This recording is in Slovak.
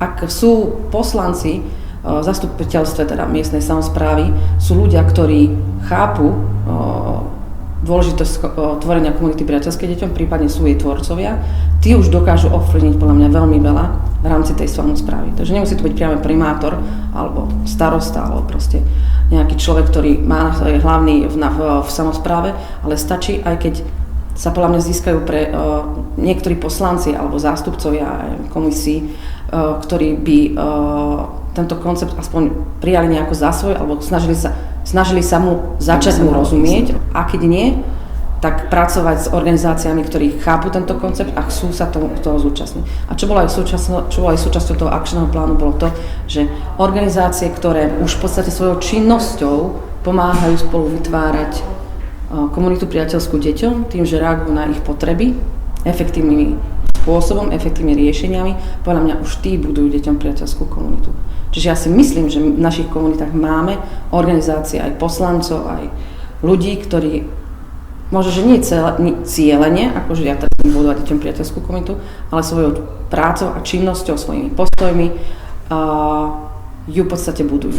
ak sú poslanci v zastupiteľstve teda miestnej samosprávy, sú ľudia, ktorí chápu dôležitosť tvorenia komunity priateľskej deťom, prípadne sú jej tvorcovia, tí už dokážu ovplyvniť podľa mňa veľmi veľa v rámci tej samosprávy. Takže nemusí to byť priame primátor, alebo starosta, alebo proste nejaký človek, ktorý má hlavný v samospráve, ale stačí, aj keď sa podľa mňa získajú pre niektorí poslanci alebo zástupcovia komisí, ktorí by tento koncept aspoň prijali nejako za svoj, alebo snažili sa mu začať mu rozumieť, a keď nie, tak pracovať s organizáciami, ktorí chápu tento koncept a chcú sa toho zúčastniť. A čo bolo aj súčasťou toho akčného plánu, bolo to, že organizácie, ktoré už v podstate svojou činnosťou pomáhajú spolu vytvárať komunitu priateľskú deťom, tým, že reagujú na ich potreby efektívnym spôsobom, efektívnymi riešeniami, podľa mňa už tí budujú deťom priateľskú komunitu. Čiže ja si myslím, že v našich komunitách máme organizácie, aj poslancov, aj ľudí, ktorí možno, že nie cieľene, akože ja teraz budovať deťom priateľskú komunitu, ale svojou prácou a činnosťou, svojimi postojmi ju v podstate budujú.